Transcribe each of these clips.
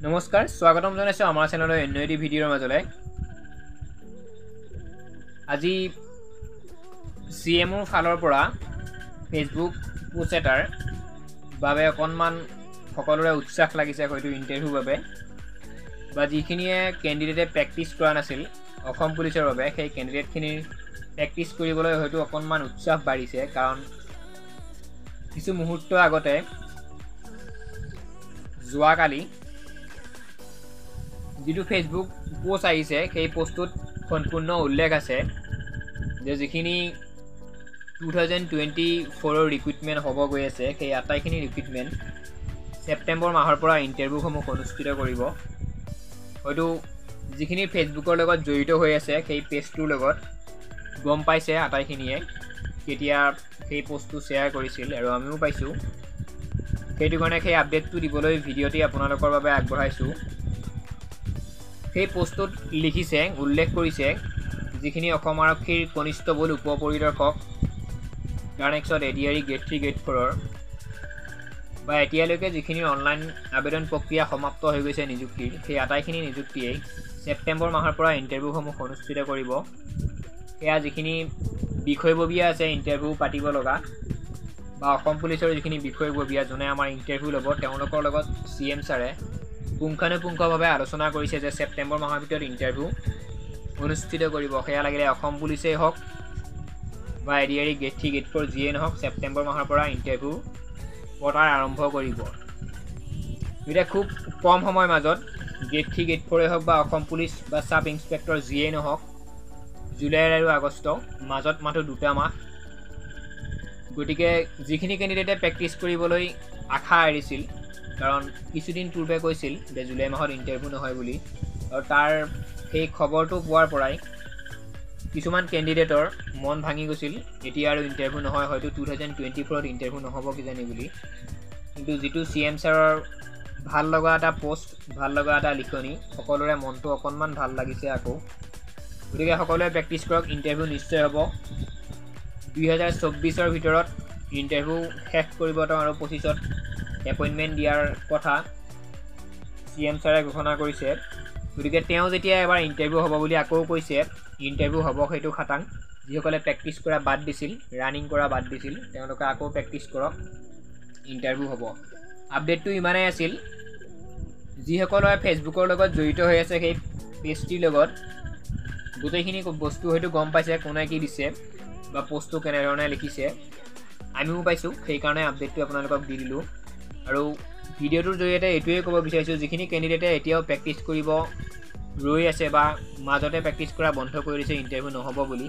নমস্কাৰ স্বাগতম জনাইছো আমাৰ চেনেলৰ অন্য এটি ভিডিঅ'ৰ মাজলৈ আজি সিএমওৰ ফালৰ পৰা ফেসবুক পোষ্ট এটাৰ বাবে অকনমান সকলোৰে উৎসাহ লাগিছে হয়তো ইন্টাৰভিউৰ বাবে বা যিখিনিয়ে ক্যান্ডিডেটে প্ৰেক্টিছ কৰা নাছিল অসম পুলিচৰ বাবে সেই ক্যান্ডিডেটখিনি প্ৰেক্টিছ কৰিবলৈ হয়তো অকনমান উৎসাহ বাঢ়িছে কাৰণ কিছু মুহূৰ্ত আগতে যোৱাকালি যেটো ফেসবুক পোষ্ট আহিছে সেই পোষ্টত সম্পূৰ্ণ উল্লেখ আছে যে যিখিনি 2024 ৰ ৰিক্ৰুটমেন্ট হ'ব গৈ আছে সেই আটাইখিনি ৰিক্ৰুটমেন্ট সেপ্টেম্বৰ মাহৰ পৰা ইন্টাৰভিউসমূহ অনুষ্ঠিত কৰিব হয়তো যিখিনি ফেসবুকৰ লগত জড়িত হৈ আছে সেই পেজটোৰ লগত গম পাইছে আটাইখিনিয়ে কেতিয়া সেই পোষ্টটো শেয়াৰ কৰিছিল আৰু আমিও পাইছো সেইটো কাৰণে সেই আপডেটটো দিবলৈ ভিডিঅ'টি আপোনালোকৰ বাবে আগবঢ়াইছো সেই পোষ্টত লিখিছে উল্লেখ কৰিছে যিখিনি অসম আৰক্ষীৰ কনিষ্টেবল উপপৰিদৰ্শক গাৰ্নেক্সত এডিআৰি গ্ৰেড 3 গ্ৰেড 4 বা এতিয়ালৈকে যিখিনি অনলাইন আবেদন প্ৰক্ৰিয়া সমাপ্ত হৈ গৈছে নিযুক্তিৰ সেই আটাইখিনি নিযুক্তিয়ে সেপ্টেম্বৰ মাহৰ পৰা ইন্টাৰভিউসমূহ অনুষ্ঠিত কৰিব এয়া যিখিনি বিষয়ববীয়া আছে ইন্টাৰভিউ পাতিব লগা বা অসম পুলিচৰ যিখিনি বিষয়ববীয়া জনে আমাৰ ইন্টাৰভিউ ল'ব তেওঁলোকৰ লগত সিএম ছাৰে পুংখানুপুংখভাৱে আলোচনা কৰিছে যে সেপ্টেম্বৰ মাহৰ ভিতৰত ইন্টাৰভিউ অনুষ্ঠিত কৰিব হেয়া লাগিলে অসম পুলিচেই হওক বা এডিআৰি গ্ৰেড 3 গ্ৰেড 4 জিয়ে নহওক সেপ্টেম্বৰ মাহৰ পৰা ইন্টাৰভিউ পতাৰ আৰম্ভ কৰিব এটা খুব কম সময়ৰ মাজত গ্ৰেড 3 গ্ৰেড 4 হওক বা অসম পুলিচ বা সাব ইন্সপেক্টৰ জিয়ে নহওক জুলাই আৰু আগষ্ট মাজত মাত্ৰ দুটা মাহ গটিকে যিখিনি ক্যান্ডিডেটে প্ৰেক্টিছ কৰিবলৈ আশা এৰিছিল কাৰণ কিছুদিন পূৰ্বে কৈছিল যে জুলাই মাহত ইন্টাৰভিউ নহয় বুলি আৰু তাৰ সেই খবৰটো পোৱাৰ পৰাই কিছুমান ক্যান্ডিডেটৰ মন ভাঙি গৈছিল এতিয়া আৰু ইন্টাৰভিউ নহয় হয়তো 2024 ত ইন্টাৰভিউ নহব কি জানি বুলি কিন্তু যেটো সিএম ছাৰৰ ভাল লগা এটা পোষ্ট ভাল লগা এটা লিখনি সকলোৰে মনটো অকনমান ভাল লাগিছে আকৌ গতিকে সকলোৱে প্ৰেক্টিছ কৰক ইন্টাৰভিউ নিশ্চয় হ'ব 2024 ৰ ভিতৰত ইন্টাৰভিউ শেষ কৰিব আৰু 25 ত এপইন্টমেন্ট দিয়াৰ কথা সিএম ছাৰে ঘোষণা কৰিছে গতিকে তেওঁ যেতিয়া এবাৰ ইন্টাৰভিউ হ'ব বুলি আকৌ কৈছে ইন্টাৰভিউ হ'ব হেতু খাটাং যিসকলে প্ৰেক্টিছ কৰা বাদ দিছিল ৰানিং কৰা বাদ দিছিল তেওঁলোকে আকৌ প্ৰেক্টিছ কৰক ইন্টাৰভিউ হ'ব আপডেটটো ইমানেই আছিল যিসকলে ফেসবুকৰ লগত জড়িত হৈ আছে সেই পেজটিৰ লগত গোটেইখিনি বস্তু হয়তো গম পাইছে কোনে কি দিছে বা পোষ্টটো কেনে ধৰণে লিখিছে আমিও পাইছো সেই কাৰণে আপডেটটো আপোনালোকক দি দিলো আৰু ভিডিঅ'টোৰ জৰিয়তে এটোৱে ক'ব বিচাৰিছো যিখিনি ক্যান্ডিডেটে এতিয়াও প্ৰেক্টিছ কৰিব ৰৈ আছে বা মাজতে প্ৰেক্টিছ কৰা বন্ধ কৰি দিছে ইন্টাৰভিউ নহব বুলি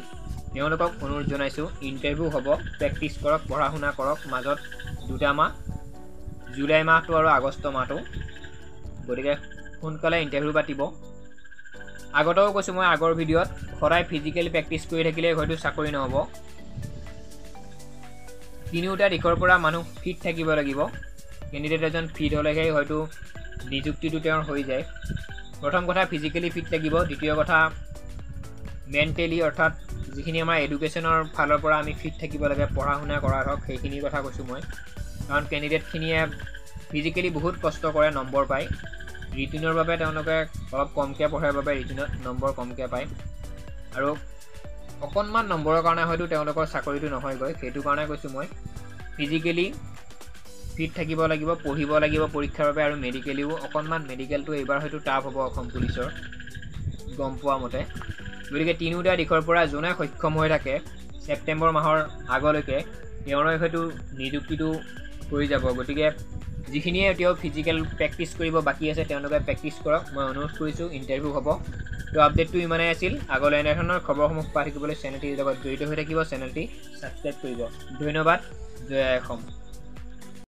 তেওঁলোকক অনুৰোধ জনাইছো ইন্টাৰভিউ হ'ব প্ৰেক্টিছ কৰক পঢ়া শুনা কৰক মাজত দুটা মাহ জুলাই মাহটো আৰু আগষ্ট মাহটো গতিকে সোনকালে ইন্টাৰভিউ পাতিব আগতেও কৈছো মই আগৰ ভিডিঅ'ত সদায় ফিজিক্যালি প্ৰেক্টিছ কৰি থাকিলে হয়তো চাকৰি নহব তিনিওটা দিশৰ পৰা মানুহ ফিট থাকিব লাগিব ক্যান্ডিডেট এজন ফিট হলেহে হয়তো নিযুক্তিটো তেওঁৰ হৈ যায় প্ৰথম কথা ফিজিক্যালি ফিট লাগিব দ্বিতীয় কথা মেন্টালি অৰ্থাৎ যিখিনি আমাৰ এডুকেশ্যনৰ ফালৰ পৰা আমি ফিট থাকিব লাগে পঢ়া শুনা কৰাৰ হক সেইখিনি কথা কৈছো মই কাৰণ ক্যান্ডিডেট খিনিয়ে ফিজিক্যালি বহুত কষ্ট কৰে নম্বৰ পায় ৰিটিনৰ বাবে তেওঁলোকে অলপ কমকে পঢ়াৰ বাবে ৰিটিনত নম্বৰ কমকে পায় আৰু অকনমান নম্বৰৰ কাৰণে হয়তো তেওঁলোকৰ চাকৰিটো নহয় গৈ সেইটো কাৰণে কৈছো মই ফিজিক্যালি ফিট থাকিব লাগিব পঢ়িব লাগিব পৰীক্ষাৰ বাবে আৰু মেডিকেলিও অকনমান মেডিকেলটো এবাৰ হয়তো টাফ হ'ব অসম পুলিচৰ গম পোৱা মতে গতিকে তিনিওটা দিশৰ পৰা জনে সক্ষম হৈ থাকে সেপ্টেম্বৰ মাহৰ আগলৈকে তেওঁৰে হয়তো নিযুক্তিটো হৈ যাব গতিকে যিখিনিয়ে এতিয়াও ফিজিক্যাল প্ৰেক্টিছ কৰিব বাকি আছে তেওঁলোকে প্ৰেক্টিছ কৰক মই অনুৰোধ কৰিছো ইন্টাৰভিউ হ'ব তো আপডেটটো ইমানেই আছিল আগলৈ এনে ধৰণৰ খবৰসমূহ পাই থাকিবলৈ চেনেলটিৰ লগত জড়িত হৈ থাকিব চেনেলটি সাবস্ক্ৰাইব কৰিব ধন্যবাদ জয় অসম